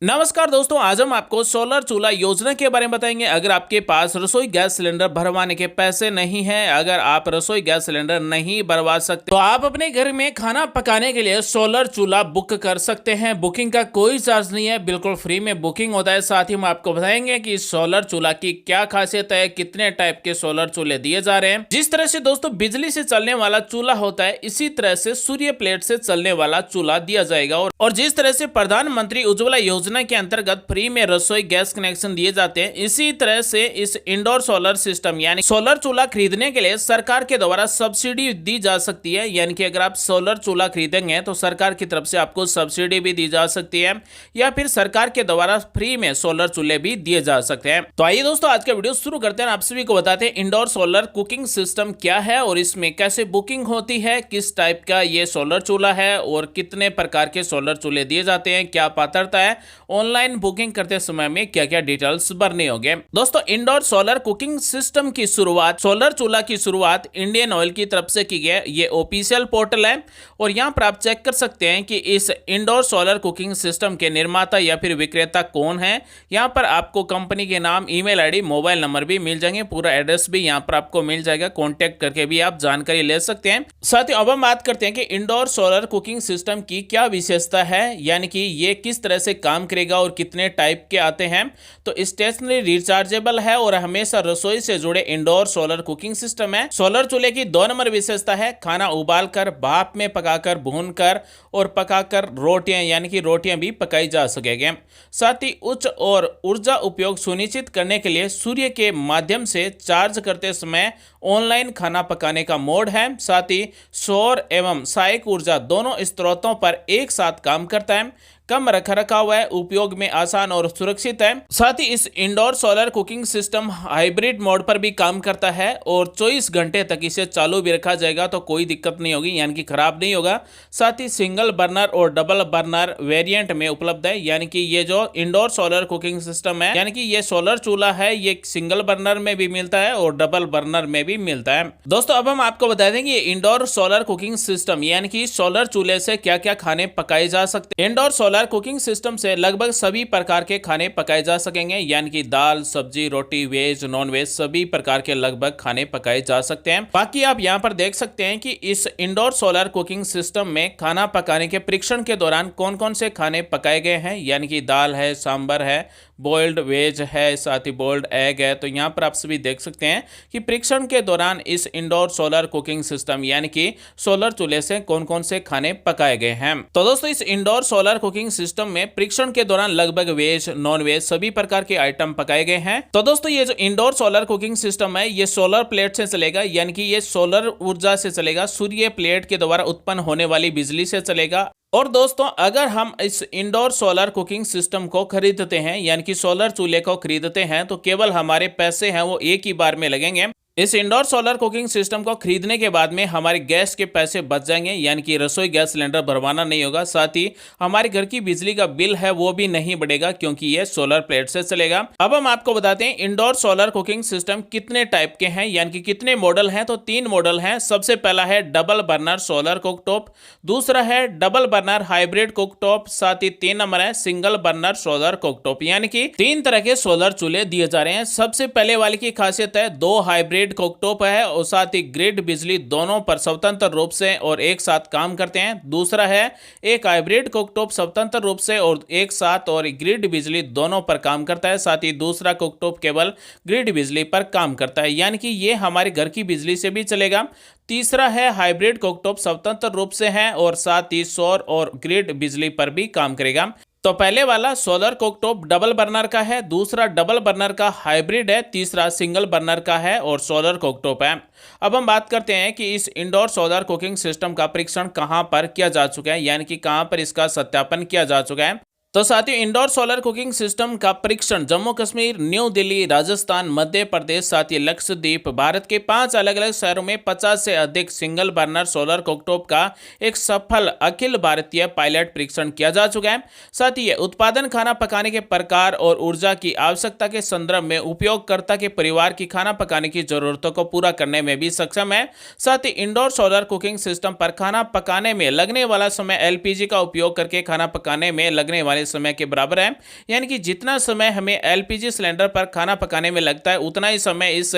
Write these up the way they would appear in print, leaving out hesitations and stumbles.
नमस्कार दोस्तों, आज हम आपको सोलर चूल्हा योजना के बारे में बताएंगे। अगर आपके पास रसोई गैस सिलेंडर भरवाने के पैसे नहीं हैं, अगर आप रसोई गैस सिलेंडर नहीं भरवा सकते तो आप अपने घर में खाना पकाने के लिए सोलर चूल्हा बुक कर सकते हैं। बुकिंग का कोई चार्ज नहीं है, बिल्कुल फ्री में बुकिंग होता है। साथ ही हम आपको बताएंगे कि सोलर चूल्हा की क्या खासियत है, कितने टाइप के सोलर चूल्हे दिए जा रहे हैं। जिस तरह से दोस्तों बिजली से चलने वाला चूल्हा होता है, इसी तरह से सूर्य प्लेट से चलने वाला चूल्हा दिया जाएगा। और जिस तरह से प्रधानमंत्री उज्ज्वला योजना के अंतर्गत फ्री में रसोई गैस कनेक्शन दिए जाते हैं, इसी तरह से इस इंडोर सोलर सिस्टम यानी सोलर चूल्हा खरीदने के लिए सरकार के द्वारा सब्सिडी दी जा सकती है। यानी कि अगर आप सोलर चूल्हा खरीदेंगे तो सरकार की तरफ से आपको सब्सिडी भी दी जा सकती है, या फिर सरकार के द्वारा फ्री में सोलर चूल्हे भी दिए जा सकते हैं। तो आइए दोस्तों, आज का वीडियो शुरू करते हैं। आप सभी को बताते हैं इंडोर सोलर कुकिंग सिस्टम क्या है और इसमें कैसे बुकिंग होती है, किस टाइप का ये सोलर चूल्हा है और कितने प्रकार के सोलर चूल्हे दिए जाते हैं, क्या पात्रता है, ऑनलाइन बुकिंग करते समय में क्या क्या डिटेल्स भरने होंगे। दोस्तों, इंडोर सोलर कुकिंग सिस्टम की शुरुआत, सोलर चूल्हा की शुरुआत इंडियन ऑयल की तरफ से की गई है। ये ऑफिशियल पोर्टल है और यहां पर आप चेक कर सकते हैं कि इस इंडोर सोलर कुकिंग सिस्टम के निर्माता या फिर विक्रेता कौन है। यहां पर आपको कंपनी के नाम, ईमेल आईडी, मोबाइल नंबर भी मिल जाएंगे, पूरा एड्रेस भी यहां पर आपको मिल जाएगा। कॉन्टेक्ट करके भी आप जानकारी ले सकते हैं। साथ ही अब हम बात करते हैं कि इंडोर सोलर कुकिंग सिस्टम की क्या विशेषता है, यानी कि ये किस तरह से काम करेगा और कितने टाइप के आते हैं। तो स्टेशनरी, रिचार्जेबल है और हमेशा रसोई से जुड़े इंडोर सोलर कुकिंग सिस्टम है। सोलर चूल्हे की 2 नंबर विशेषता है खाना उबालकर, भाप में पकाकर, भूनकर और पकाकर रोटियां यानी कि रोटियां भी पकाई जा सकेंगे। साथ ही उच्च और ऊर्जा उपयोग सुनिश्चित करने के लिए सूर्य के माध्यम से चार्ज करते समय ऑनलाइन खाना पकाने का मोड है। साथ ही सौर एवं सहायक ऊर्जा दोनों स्रोतों पर एक साथ काम करता है, कम रखरखाव है, उपयोग में आसान और सुरक्षित है। साथ ही इस indoor solar cooking system hybrid mode पर भी काम करता है और 24 घंटे तक इसे चालू भी रखा जाएगा तो कोई दिक्कत नहीं होगी, यानी कि खराब नहीं होगा। साथ ही सिंगल बर्नर और डबल बर्नर वेरिएंट में उपलब्ध है। यानी कि ये जो इंडोर सोलर कुकिंग सिस्टम है, यानी कि ये सोलर चूल्हा है, ये सिंगल बर्नर में भी मिलता है और डबल बर्नर में भी मिलता है। दोस्तों, अब हम आपको बता देंगे ये इंडोर सोलर कुकिंग सिस्टम यानी कि सोलर चूल्हे से क्या क्या खाने पकाए जा सकते हैं। इंडोर सोलर कुकिंग सिस्टम से लगभग सभी प्रकार के खाने पकाए जा सकेंगे, यानी कि दाल, सब्जी, रोटी, वेज, नॉन वेज सभी प्रकार के लगभग खाने पकाए जा सकते हैं। बाकी आप यहां पर देख सकते हैं कि इस इंडोर सोलर कुकिंग सिस्टम में खाना पकाने के परीक्षण के दौरान कौन कौन से खाने पकाए गए हैं, यानी कि दाल है, सांभर है, बॉइल्ड वेज है, साथ ही बॉइल्ड एग है। तो यहां पर आप सभी देख सकते हैं कि परीक्षण के दौरान इस इंडोर सोलर कुकिंग सिस्टम यानी कि सोलर चूल्हे से कौन कौन से खाने पकाए गए हैं। तो दोस्तों, इस इंडोर सोलर कुकिंग सिस्टम में परीक्षण के दौरान लगभग वेज, नॉन वेज सभी प्रकार के आइटम पकाए गए हैं। तो दोस्तों, ये जो इंडोर सोलर कुकिंग सिस्टम है, ये सोलर प्लेट से चलेगा, यानी कि ये सोलर ऊर्जा से चलेगा, सूर्य प्लेट के द्वारा उत्पन्न होने वाली बिजली से चलेगा। और दोस्तों, अगर हम इस इंडोर सोलर कुकिंग सिस्टम को खरीदते हैं, यानी कि सोलर चूल्हे को खरीदते हैं, तो केवल हमारे पैसे हैं वो एक ही बार में लगेंगे। इस इंडोर सोलर कुकिंग सिस्टम को खरीदने के बाद में हमारे गैस के पैसे बच जाएंगे, यानी कि रसोई गैस सिलेंडर भरवाना नहीं होगा। साथ ही हमारे घर की बिजली का बिल है वो भी नहीं बढ़ेगा, क्योंकि ये सोलर प्लेट से चलेगा। अब हम आपको बताते हैं इंडोर सोलर कुकिंग सिस्टम कितने टाइप के हैं, यानी कि कितने मॉडल हैं। तो 3 मॉडल हैं। सबसे पहला है डबल बर्नर सोलर कुकटॉप, दूसरा है डबल बर्नर हाइब्रिड कुकटॉप, साथ ही 3 नंबर है सिंगल बर्नर सोलर कुकटॉप। यानी कि 3 तरह के सोलर चूल्हे दिए जा रहे हैं। सबसे पहले वाले की खासियत है 2 हाइब्रिड कुकटॉप है और साथ ही ग्रिड बिजली दोनों पर स्वतंत्र रूप से और एक साथ काम करते हैं। दूसरा है एक हाइब्रिड कुकटॉप स्वतंत्र रूप से और एक साथ और ग्रिड बिजली दोनों पर काम करता है। साथ ही दूसरा कुकटॉप केवल ग्रिड बिजली पर काम करता है, यानी कि ये हमारे घर की बिजली से भी चलेगा। तीसरा है हाइब्रिड कुकटॉप स्वतंत्र रूप से है और साथ ही सौर और ग्रिड बिजली पर भी काम करेगा। तो पहले वाला सोलर कुकटॉप डबल बर्नर का है, दूसरा डबल बर्नर का हाइब्रिड है, तीसरा सिंगल बर्नर का है और सोलर कुकटॉप है। अब हम बात करते हैं कि इस इंडोर सोलर कुकिंग सिस्टम का परीक्षण कहां पर किया जा चुका है, यानी कि कहां पर इसका सत्यापन किया जा चुका है। तो साथियों, इंडोर सोलर कुकिंग सिस्टम का परीक्षण जम्मू कश्मीर, न्यू दिल्ली, राजस्थान, मध्य प्रदेश, साथ ही लक्षद्वीप, भारत के 5 अलग अलग शहरों में 50 से अधिक सिंगल बर्नर सोलर कुकटॉप का एक सफल अखिल भारतीय पायलट परीक्षण किया जा चुका है। साथ ही उत्पादन खाना पकाने के प्रकार और ऊर्जा की आवश्यकता के संदर्भ में उपयोगकर्ता के परिवार की खाना पकाने की जरूरतों को पूरा करने में भी सक्षम है। साथ ही इंडोर सोलर कुकिंग सिस्टम पर खाना पकाने में लगने वाला समय LPG का उपयोग करके खाना पकाने में लगने वाले हमारे समय के बराबर है। यानी कि जितना समय हमें एलपीजी सिलेंडर पर खाना पकाने में लगता है उतना ही समय इस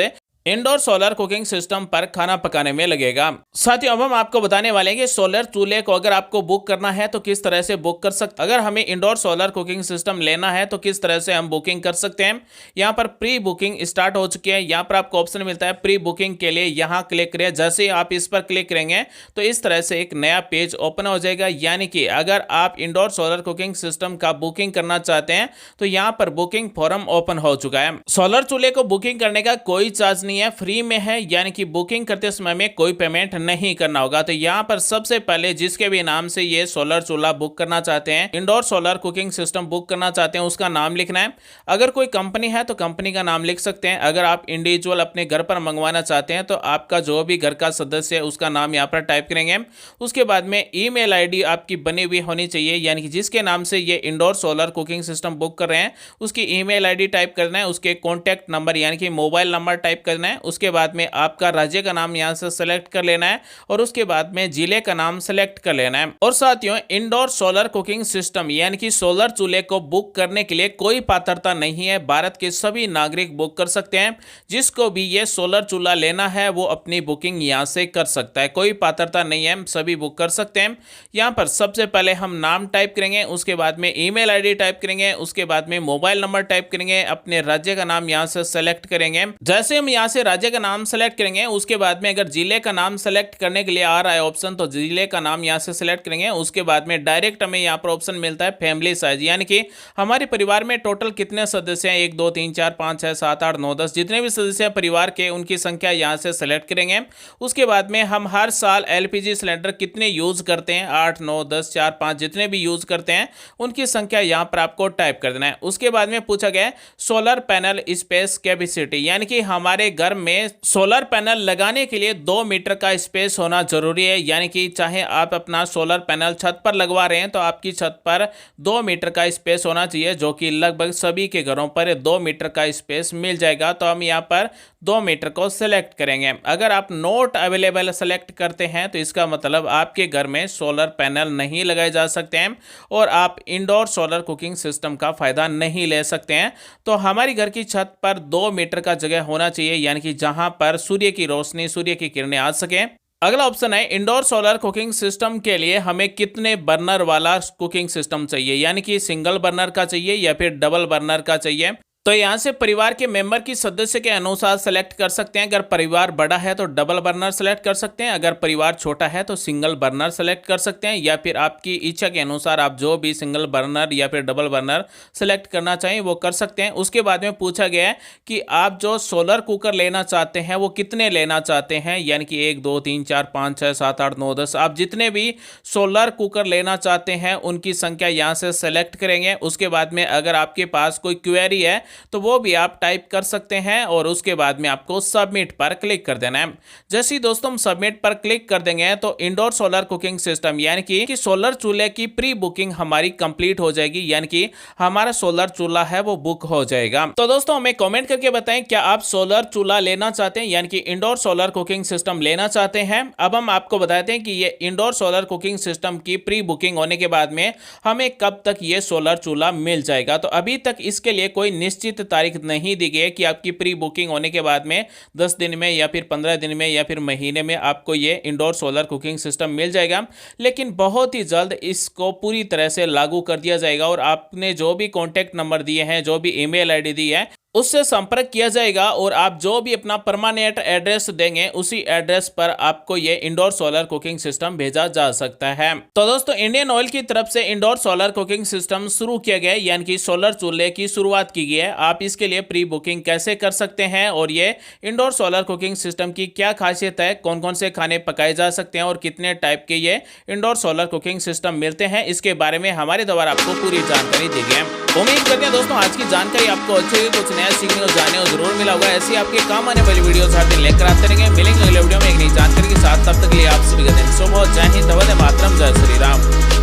इंडोर सोलर कुकिंग सिस्टम पर खाना पकाने में लगेगा। साथियों, अब हम आपको बताने वाले हैं कि सोलर चूल्हे को अगर आपको बुक करना है तो किस तरह से बुक कर सकते, अगर हमें इंडोर सोलर कुकिंग सिस्टम लेना है तो किस तरह से हम बुकिंग कर सकते हैं। यहाँ पर प्री बुकिंग स्टार्ट हो चुकी है। यहाँ पर आपको ऑप्शन मिलता है प्री बुकिंग के लिए, यहाँ क्लिक करिए। जैसे ही आप इस पर क्लिक करेंगे तो इस तरह से एक नया पेज ओपन हो जाएगा। यानी कि अगर आप इंडोर सोलर कुकिंग सिस्टम का बुकिंग करना चाहते हैं तो यहाँ पर बुकिंग फॉर्म ओपन हो चुका है। सोलर चूल्हे को बुकिंग करने का कोई चार्ज नहीं है, फ्री में है। यानी कि बुकिंग करते समय में कोई पेमेंट नहीं करना होगा। तो यहाँ पर सबसे पहले जिसके भी नाम से ये सोलर चूल्हा बुक करना चाहते हैं, indoor solar cooking system book करना चाहते हैं, उसका नाम लिखना है। अगर कोई कंपनी है तो कंपनी का नाम लिख सकते हैं। अगर आप इंडिविजुअल अपने घर पर मंगवाना चाहते हैं तो आपका जो भी घर का सदस्य है उसका नाम यहाँ पर टाइप करेंगे। उसके बाद में ईमेल आईडी आपकी बनी हुई होनी चाहिए। यानी कि जिसके नाम से ये indoor solar cooking system book कर रहे हैं उसकी ईमेल आईडी टाइप करना है, उसके कॉन्टैक्ट नंबर यानी कि मोबाइल नंबर टाइप करना है। उसके बाद में आपका राज्य का नाम यहां से सेलेक्ट कर लेना है और उसके बाद में जिले का नाम सेलेक्ट कर लेना है। और साथियों, इंडोर सोलर कुकिंग सिस्टम यानी कि सोलर चूल्हे को बुक करने के लिए कोई पात्रता नहीं है। भारत के सभी नागरिक बुक कर सकते हैं। जिसको भी ये सोलर चूल्हा लेना है वो अपनी बुकिंग यहां से कर सकता है, कोई पात्रता नहीं है, सभी बुक कर सकते हैं। यहां पर सबसे पहले हम नाम टाइप करेंगे, उसके बाद में ईमेल आईडी टाइप करेंगे, उसके बाद में मोबाइल नंबर टाइप करेंगे, अपने राज्य का नाम यहां से सेलेक्ट करेंगे। जैसे हम यहां से राज्य का नाम सेलेक्ट करेंगे उसके बाद में अगर जिले का नाम सेलेक्ट करने के लिए आ रहा है ऑप्शन तो जिले का नाम यहां से सेलेक्ट करेंगे। उसके बाद में डायरेक्ट हमें यहां पर ऑप्शन मिलता है फैमिली साइज, यानी कि हमारे परिवार में टोटल कितने सदस्य हैं, 1 2 3 4 5 6 7 8 9 10, जितने भी सदस्य परिवार के उनकी संख्या यहां से सेलेक्ट करेंगे। उसके बाद में हम हर साल एलपीजी सिलेंडर कितने यूज करते हैं, 8 9 10 4 5 जितने भी यूज करते हैं उनकी संख्या यहां पर आपको टाइप कर देना है। उसके बाद में पूछा गया सोलर पैनल स्पेस कैपेसिटी, यानी कि हमारे घर में सोलर पैनल लगाने के लिए 2 मीटर का स्पेस होना जरूरी है। यानी कि चाहे आप अपना सोलर पैनल छत पर लगवा रहे हैं तो आपकी छत पर 2 मीटर का स्पेस होना चाहिए, जो कि लगभग सभी के घरों पर 2 मीटर का स्पेस मिल जाएगा। तो हम यहाँ पर 2 मीटर को सिलेक्ट करेंगे। अगर आप नोट अवेलेबल सेलेक्ट करते हैं तो इसका मतलब आपके घर में सोलर पैनल नहीं लगाए जा सकते हैं और आप इंडोर सोलर कुकिंग सिस्टम का फायदा नहीं ले सकते हैं। तो हमारी घर की छत पर 2 मीटर का जगह होना चाहिए, यानी कि जहां पर सूर्य की रोशनी, सूर्य की किरणें आ सके। अगला ऑप्शन है इंडोर सोलर कुकिंग सिस्टम के लिए हमें कितने बर्नर वाला कुकिंग सिस्टम चाहिए, यानी कि सिंगल बर्नर का चाहिए या फिर डबल बर्नर का चाहिए। तो यहाँ से परिवार के मेंबर की सदस्य के अनुसार सेलेक्ट कर सकते हैं। अगर परिवार बड़ा है तो डबल बर्नर सेलेक्ट कर सकते हैं, अगर परिवार छोटा है तो सिंगल बर्नर सेलेक्ट कर सकते हैं, या फिर आपकी इच्छा के अनुसार आप जो भी सिंगल बर्नर या फिर डबल बर्नर सेलेक्ट करना चाहें वो कर सकते हैं। उसके बाद में पूछा गया है कि आप जो सोलर कुकर लेना चाहते हैं वो कितने लेना चाहते हैं, यानी कि 1 2 3 4 5 6 7 8 9 10 आप जितने भी सोलर कुकर लेना चाहते हैं उनकी संख्या यहाँ से सेलेक्ट करेंगे। उसके बाद में अगर आपके पास कोई क्वेरी है तो वो भी आप टाइप कर सकते हैं और उसके बाद में आपको सबमिट पर क्लिक कर देना है। जैसे ही दोस्तों हम सबमिट पर क्लिक कर देंगे तो इंडोर सोलर कुकिंग सिस्टम यानी कि सोलर चूल्हे की प्री बुकिंग हमारी कंप्लीट हो जाएगी, यानी कि हमारा सोलर चूल्हा है वो बुक हो जाएगा। तो दोस्तों हमें कमेंट करके बताएं क्या आप सोलर चूल्हा लेना चाहते हैं, यानी कि इंडोर सोलर कुकिंग सिस्टम लेना चाहते हैं। अब हम आपको बताते हैं कि ये इंडोर सोलर कुकिंग सिस्टम की प्री बुकिंग होने के बाद में हमें कब तक ये सोलर चूल्हा मिल जाएगा। तो अभी तक इसके लिए कोई निश्चित तारीख नहीं दी गई है कि आपकी प्री बुकिंग होने के बाद में 10 दिन में या फिर 15 दिन में या फिर महीने में आपको ये इंडोर सोलर कुकिंग सिस्टम मिल जाएगा। लेकिन बहुत ही जल्द इसको पूरी तरह से लागू कर दिया जाएगा और आपने जो भी कॉन्टैक्ट नंबर दिए हैं, जो भी ईमेल आईडी दी है, उससे संपर्क किया जाएगा और आप जो भी अपना परमानेंट एड्रेस देंगे उसी एड्रेस पर आपको ये इंडोर सोलर कुकिंग सिस्टम भेजा जा सकता है। तो दोस्तों इंडियन ऑयल की तरफ से इंडोर सोलर कुकिंग सिस्टम शुरू किया गया है, यानी कि सोलर चूल्हे की शुरुआत की गई है। आप इसके लिए प्री बुकिंग कैसे कर सकते हैं और ये इंडोर सोलर कुकिंग सिस्टम की क्या खासियत है, कौन कौन से खाने पकाए जा सकते हैं और कितने टाइप के ये इंडोर सोलर कुकिंग सिस्टम मिलते हैं, इसके बारे में हमारे द्वारा आपको पूरी जानकारी दी गई है। उम्मीद करते हैं दोस्तों आज की जानकारी आपको अच्छी लगी, कुछ नया सीखने और जानने और जरूर मिला होगा। ऐसी आपके काम आने वाली वीडियो हर दिन लेकर आते रहेंगे। मिलेंगे अगले वीडियो में एक नई जानकारी के साथ, तब तक के लिए आप सभी का दिन शुभ हो। जय हिंद, वंदे मातरम, जय श्री राम।